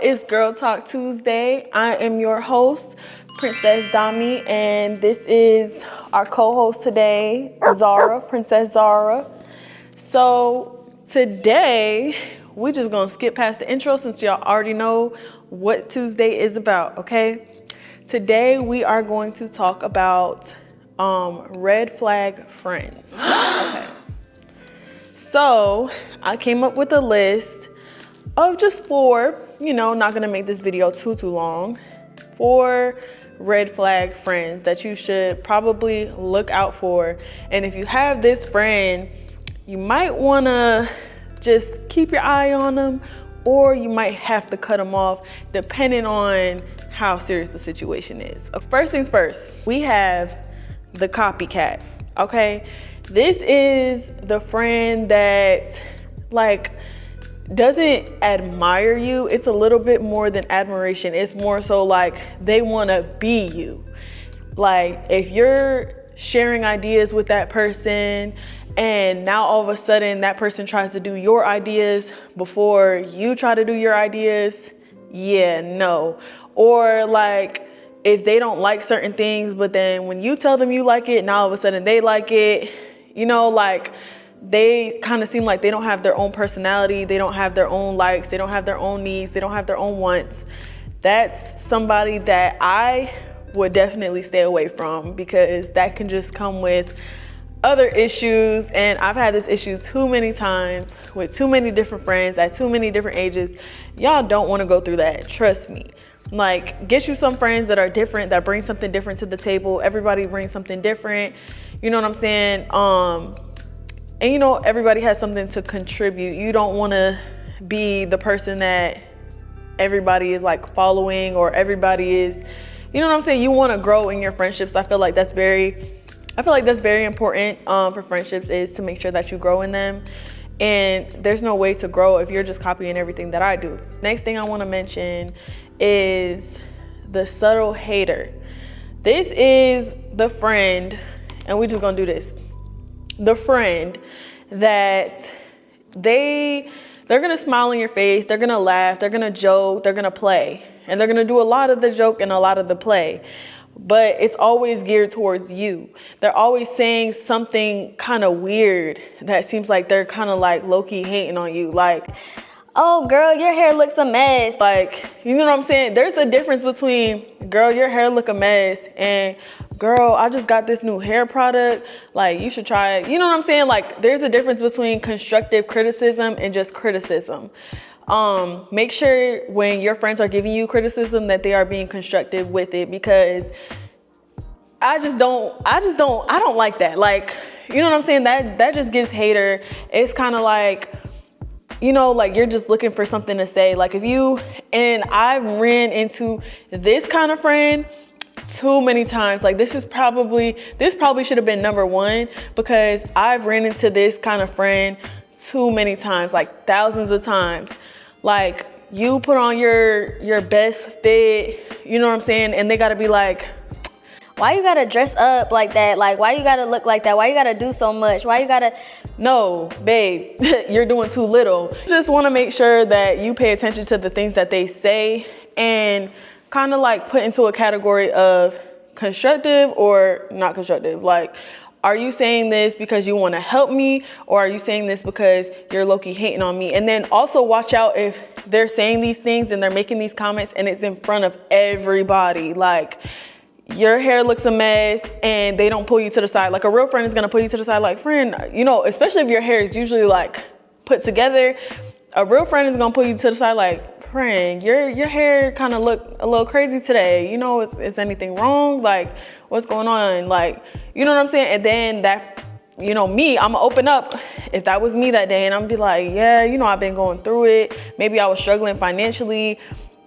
It's Girl Talk Tuesday. I am your host, Princess Dami, and this is our co-host today, Zara, Princess Zara. So today, we're just gonna skip past the intro since y'all already know what Tuesday is about, okay? Today, we are going to talk about red flag friends, okay? So I came up with a list of just 4, not gonna make this video too long, 4 red flag friends that you should probably look out for. And if you have this friend, you might wanna just keep your eye on them, or you might have to cut them off depending on how serious the situation is. First things first, we have the copycat, okay? This is the friend that doesn't admire you. It's a little bit more than admiration. It's more so like they want to be you. Like if you're sharing ideas with that person and now all of a sudden that person tries to do your ideas before you try to do your ideas, yeah, no. Or like if they don't like certain things, but then when you tell them you like it, now all of a sudden they like it, they kind of seem like they don't have their own personality. They don't have their own likes. They don't have their own needs. They don't have their own wants. That's somebody that I would definitely stay away from, because that can just come with other issues. And I've had this issue too many times with too many different friends at too many different ages. Y'all don't want to go through that. Trust me. Like, get you some friends that are different, that bring something different to the table. Everybody brings something different. You know what I'm saying? And everybody has something to contribute. You don't want to be the person that everybody is like following, or everybody is, you know what I'm saying? You want to grow in your friendships. I feel like that's very important for friendships, is to make sure that you grow in them. And there's no way to grow if you're just copying everything that I do. Next thing I want to mention is the subtle hater. This is the friend, and we're just going to do this. The friend that they're going to smile in your face, they're going to laugh, they're going to joke, they're going to play. And they're going to do a lot of the joke and a lot of the play. But it's always geared towards you. They're always saying something kind of weird that seems like they're kind of like low-key hating on you. Like, oh, girl, your hair looks a mess. Like, you know what I'm saying? There's a difference between, girl, your hair look a mess, and girl, I just got this new hair product. Like, you should try it. You know what I'm saying? Like, there's a difference between constructive criticism and just criticism. Make sure when your friends are giving you criticism that they are being constructive with it, because I don't like that. Like, you know what I'm saying? That just gives hater. It's kind of like, like you're just looking for something to say. Like and I've ran into this kind of friend too many times. Like this probably should have been number 1, because I've ran into this kind of friend too many times, like thousands of times. Like you put on your best fit, you know what I'm saying? And they gotta be like, why you gotta dress up like that? Like, why you gotta look like that? Why you gotta do so much? Why you gotta... No, babe, you're doing too little. Just wanna make sure that you pay attention to the things that they say and kind of like put into a category of constructive or not constructive. Like, are you saying this because you want to help me, or are you saying this because you're low-key hating on me? And then also watch out if they're saying these things and they're making these comments and it's in front of everybody. Like, your hair looks a mess, and they don't pull you to the side. Like, a real friend is going to pull you to the side, like, friend, especially if your hair is usually like put together, a real friend is going to pull you to the side like, friend, your hair kind of look a little crazy today. Is anything wrong? Like, what's going on? Like, you know what I'm saying? And then that, me, I'm gonna open up. If that was me that day, and I'm be like, yeah, I've been going through it. Maybe I was struggling financially.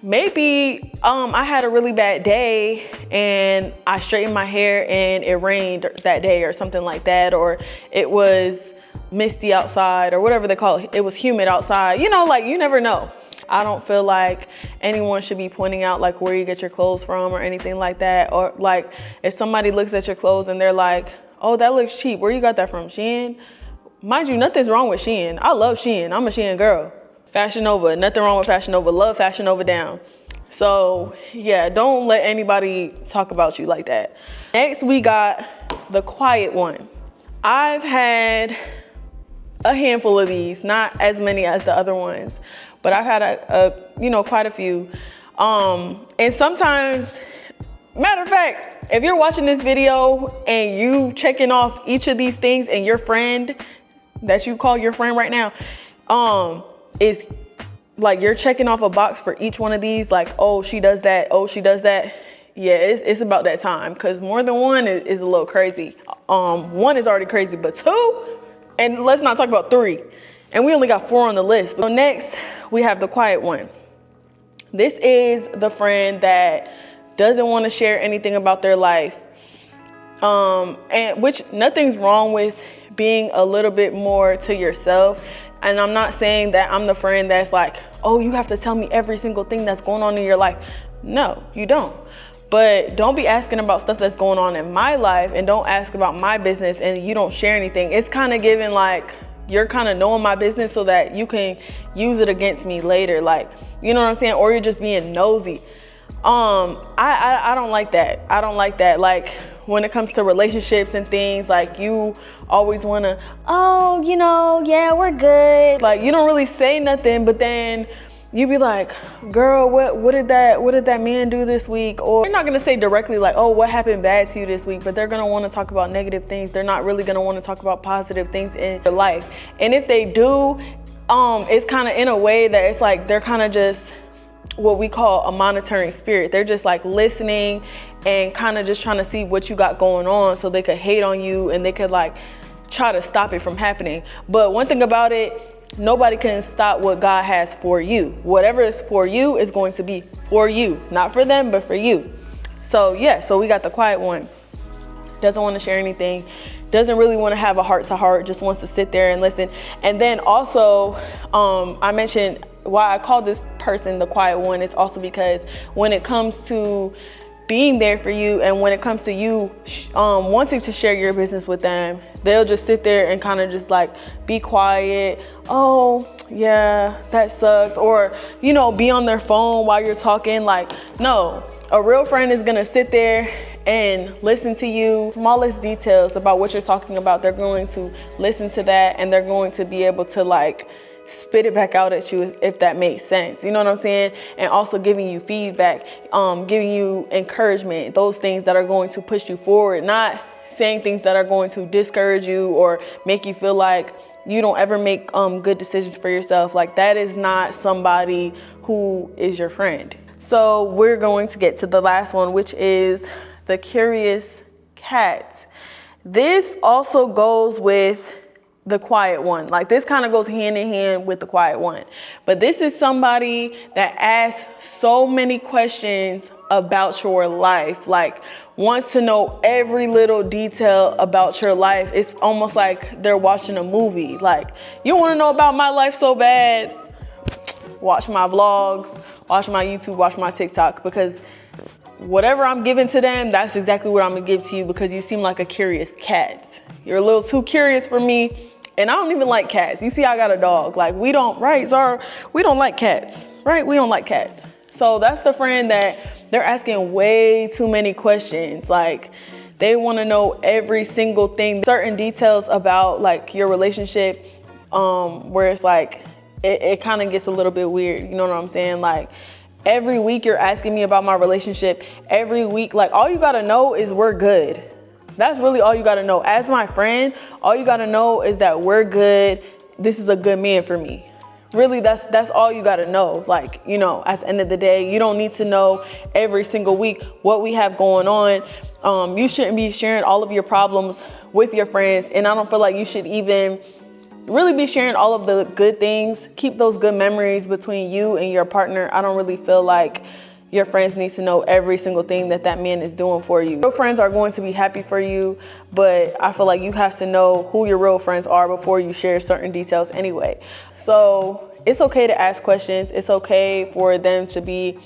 Maybe I had a really bad day and I straightened my hair and it rained that day or something like that, or it was misty outside or whatever they call it. It was humid outside. Like, you never know. I don't feel like anyone should be pointing out like where you get your clothes from or anything like that. Or like if somebody looks at your clothes and they're like, oh, that looks cheap. Where you got that from? Shein? Mind you, nothing's wrong with Shein. I love Shein. I'm a Shein girl. Fashion Nova, nothing wrong with Fashion Nova. Love Fashion Nova down. So yeah, don't let anybody talk about you like that. Next, we got the quiet one. I've had a handful of these, not as many as the other ones, but I've had quite a few. And sometimes, matter of fact, if you're watching this video and you checking off each of these things, and your friend that you call your friend right now, is like you're checking off a box for each one of these, like, oh, she does that, oh, she does that. Yeah, it's about that time, because more than one is a little crazy. One is already crazy, but two, and let's not talk about three. And we only got 4 on the list. So next, we have the quiet one. This is the friend that doesn't want to share anything about their life. And which nothing's wrong with being a little bit more to yourself. And I'm not saying that I'm the friend that's like, oh, you have to tell me every single thing that's going on in your life. No, you don't. But don't be asking about stuff that's going on in my life, and don't ask about my business and you don't share anything. It's kind of giving like you're kind of knowing my business so that you can use it against me later. Like, you know what I'm saying? Or you're just being nosy. I don't like that. I don't like that. Like, when it comes to relationships and things, like, you always want to, oh, yeah, we're good. Like, you don't really say nothing, but then you be like, girl, what did that man do this week? Or you're not gonna say directly like, oh, what happened bad to you this week? But they're gonna want to talk about negative things. They're not really gonna want to talk about positive things in your life. And if they do, it's kind of in a way that it's like they're kind of just what we call a monitoring spirit. They're just like listening and kind of just trying to see what you got going on, so they could hate on you and they could like try to stop it from happening. But one thing about it, nobody can stop what God has for you. Whatever is for you is going to be for you, not for them, but for you. So yeah, so we got the quiet one. Doesn't want to share anything, doesn't really want to have a heart to heart, just wants to sit there and listen. And then also, I mentioned why I call this person the quiet one. It's also because when it comes to being there for you, and when it comes to you wanting to share your business with them, they'll just sit there and kind of just like be quiet. Oh yeah, that sucks. Or, be on their phone while you're talking. Like, no, a real friend is gonna sit there and listen to you. Smallest details about what you're talking about, they're going to listen to that, and they're going to be able to like spit it back out at you if that makes sense. You know what I'm saying? And also giving you feedback, giving you encouragement, those things that are going to push you forward, not saying things that are going to discourage you or make you feel like you don't ever make good decisions for yourself. Like, that is not somebody who is your friend. So we're going to get to the last one, which is the curious cat. This also goes with the quiet one. Like, this kind of goes hand in hand with the quiet one. But this is somebody that asks so many questions about your life, like wants to know every little detail about your life. It's almost like they're watching a movie. Like, you want to know about my life so bad? Watch my vlogs, watch my YouTube, watch my TikTok, because whatever I'm giving to them, that's exactly what I'm gonna give to you, because you seem like a curious cat. You're a little too curious for me. And I don't even like cats. You see, I got a dog. Like, we don't, right, Zara? We don't like cats, right? We don't like cats. So that's the friend that they're asking way too many questions. Like, they want to know every single thing, certain details about like your relationship, where it's like, it kind of gets a little bit weird. You know what I'm saying? Like, every week you're asking me about my relationship. Every week, like, all you got to know is we're good. That's really all you got to know. As my friend, all you got to know is that we're good. This is a good man for me. Really, that's all you got to know. Like, at the end of the day, you don't need to know every single week what we have going on. You shouldn't be sharing all of your problems with your friends. And I don't feel like you should even really be sharing all of the good things. Keep those good memories between you and your partner. I don't really feel like your friends need to know every single thing that man is doing for you. Your friends are going to be happy for you, but I feel like you have to know who your real friends are before you share certain details anyway. So it's okay to ask questions. It's okay for them to be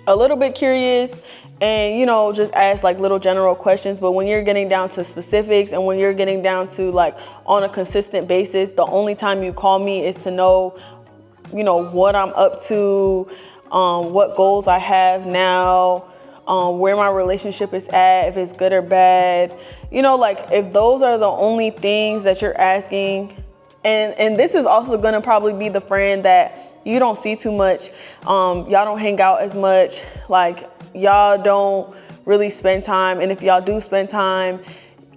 a little bit curious and, just ask like little general questions. But when you're getting down to specifics, and when you're getting down to like on a consistent basis, the only time you call me is to know you know, what I'm up to, what goals I have now, where my relationship is at, if it's good or bad. You know, like if those are the only things that you're asking, and this is also gonna probably be the friend that you don't see too much. Y'all don't hang out as much. Like y'all don't really spend time. And if y'all do spend time,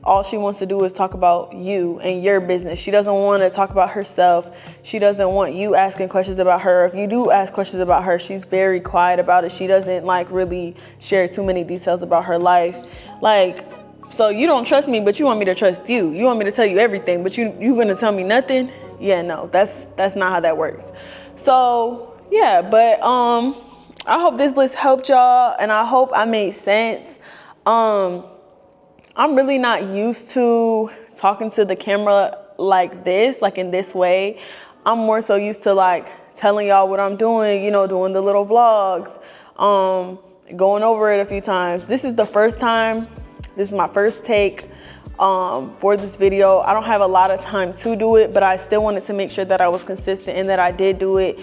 all she wants to do is talk about you and your business. She doesn't want to talk about herself. She doesn't want you asking questions about her. If you do ask questions about her, she's very quiet about it. She doesn't like really share too many details about her life. Like, so you don't trust me, but you want me to trust you. You want me to tell you everything, but you gonna tell me nothing? Yeah, no, that's not how that works. So yeah, but I hope this list helped y'all, and I hope I made sense. I'm really not used to talking to the camera like this, like in this way. I'm more so used to like telling y'all what I'm doing, you know, doing the little vlogs, going over it a few times. This is the first time, this is my first take for this video. I don't have a lot of time to do it, but I still wanted to make sure that I was consistent and that I did do it.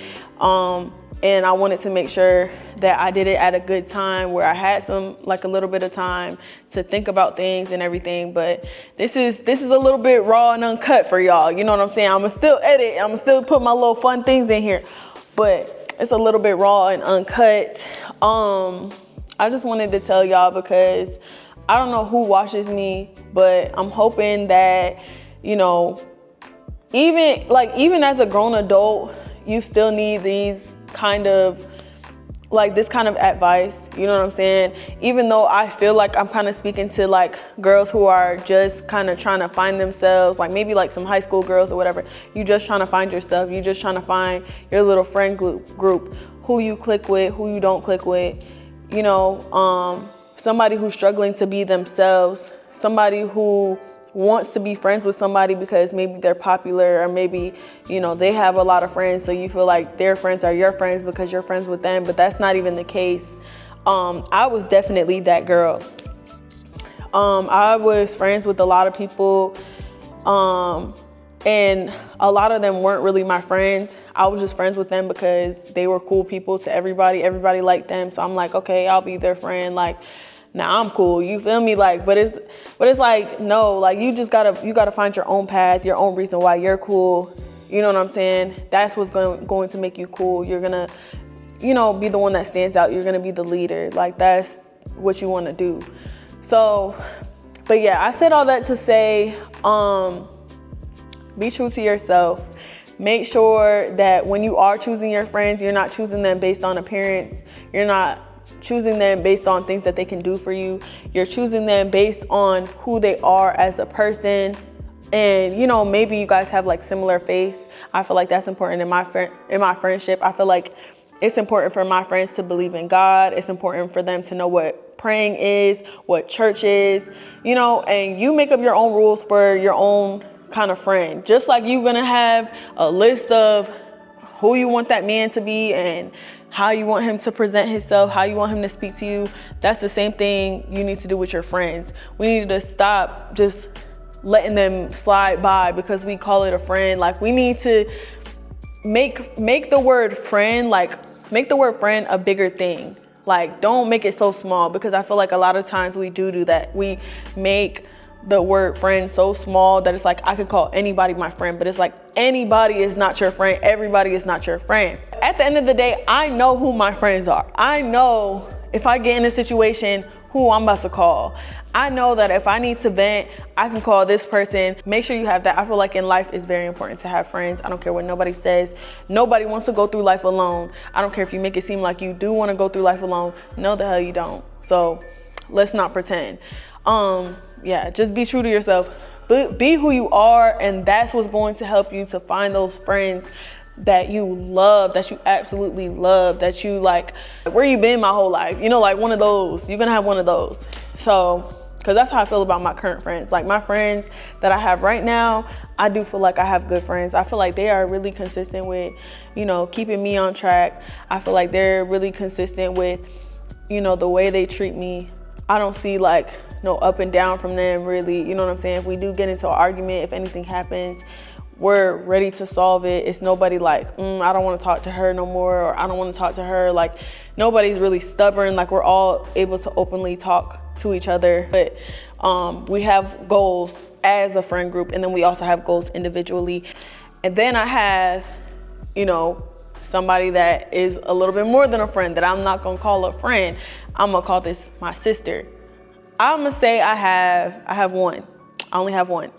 And I wanted to make sure that I did it at a good time where I had like a little bit of time to think about things and everything. But this is a little bit raw and uncut for y'all. You know what I'm saying? I'ma still edit. I'ma still put my little fun things in here, but it's a little bit raw and uncut. I just wanted to tell y'all because I don't know who watches me, but I'm hoping that, you know, even as a grown adult, you still need these kind of like this kind of advice, you know what I'm saying? Even though I feel like I'm kind of speaking to like girls who are just kind of trying to find themselves, like maybe like some high school girls or whatever. You just trying to find yourself. You just trying to find your little friend group, who you click with, who you don't click with, you know, somebody who's struggling to be themselves, somebody who wants to be friends with somebody because maybe they're popular, or maybe, you know, they have a lot of friends, so you feel like their friends are your friends because you're friends with them, but that's not even the case. I was definitely that girl. I was friends with a lot of people, and a lot of them weren't really my friends. I was just friends with them because they were cool people to everybody. Everybody liked them, so I'm like, okay, I'll be their friend. Like, now I'm cool, you feel me? Like, but it's like, no, like you gotta find your own path, your own reason why you're cool. You know what I'm saying? That's what's going to make you cool. You're gonna, you know, be the one that stands out. You're gonna be the leader. Like, that's what you want to do. So, but yeah, I said all that to say, be true to yourself. Make sure that when you are choosing your friends, you're not choosing them based on appearance. You're not choosing them based on things that they can do for you. You're choosing them based on who they are as a person. And, you know, maybe you guys have like similar faiths. I feel like that's important in my friendship. I feel like it's important for my friends to believe in God. It's important for them to know what praying is, what church is, you know, and you make up your own rules for your own kind of friend. Just like you're gonna have a list of who you want that man to be and how you want him to present himself, how you want him to speak to you. That's the same thing you need to do with your friends. We need to stop just letting them slide by because we call it a friend. Like, we need to make the word friend, like make the word friend a bigger thing. Like, don't make it so small, because I feel like a lot of times we do that. We make the word friend so small that it's like I could call anybody my friend, but it's like anybody is not your friend. Everybody is not your friend. At the end of the day, I know who my friends are. I know if I get in a situation who I'm about to call. I know that if I need to vent, I can call this person. Make sure you have that. I feel like in life it's very important to have friends. I don't care what nobody says. Nobody wants to go through life alone. I don't care if you make it seem like you do want to go through life alone. No, the hell you don't. So let's not pretend. Yeah, just be true to yourself. Be who you are, and that's what's going to help you to find those friends that you love, that you absolutely love, that you like, where you been my whole life, you know, like one of those. You're gonna have one of those. So, because that's how I feel about my current friends. Like, my friends that I have right now, I do feel like I have good friends. I feel like they are really consistent with, you know, keeping me on track. I feel like they're really consistent with, you know, the way they treat me. I don't see like no up and down from them, really. You know what I'm saying? If we do get into an argument, if anything happens, we're ready to solve it. It's nobody like, I don't want to talk to her no more, or I don't want to talk to her. Like, nobody's really stubborn. Like, we're all able to openly talk to each other. But we have goals as a friend group, and then we also have goals individually. And then I have, you know, somebody that is a little bit more than a friend, that I'm not gonna call a friend. I'm gonna call this my sister. I'm gonna say I have one. I only have one.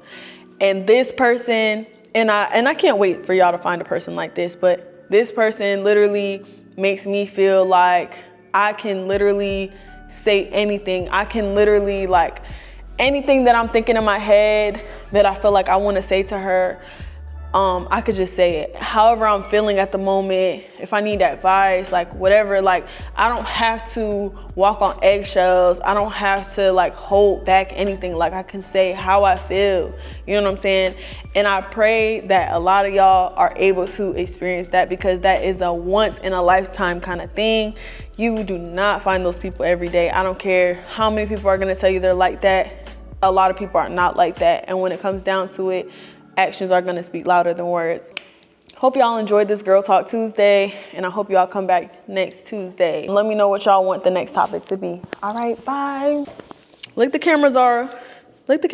And this person, and I can't wait for y'all to find a person like this, but this person literally makes me feel like I can literally say anything. I can literally, like, anything that I'm thinking in my head that I feel like I want to say to her, I could just say it. However I'm feeling at the moment, if I need advice, like whatever, like I don't have to walk on eggshells. I don't have to like hold back anything. Like I can say how I feel, you know what I'm saying? And I pray that a lot of y'all are able to experience that, because that is a once in a lifetime kind of thing. You do not find those people every day. I don't care how many people are gonna tell you they're like that. A lot of people are not like that. And when it comes down to it, actions are gonna speak louder than words. Hope y'all enjoyed this Girl Talk Tuesday, and I hope y'all come back next Tuesday. Let me know what y'all want the next topic to be. All right, bye. Lick the camera, Zara. Lick the camera.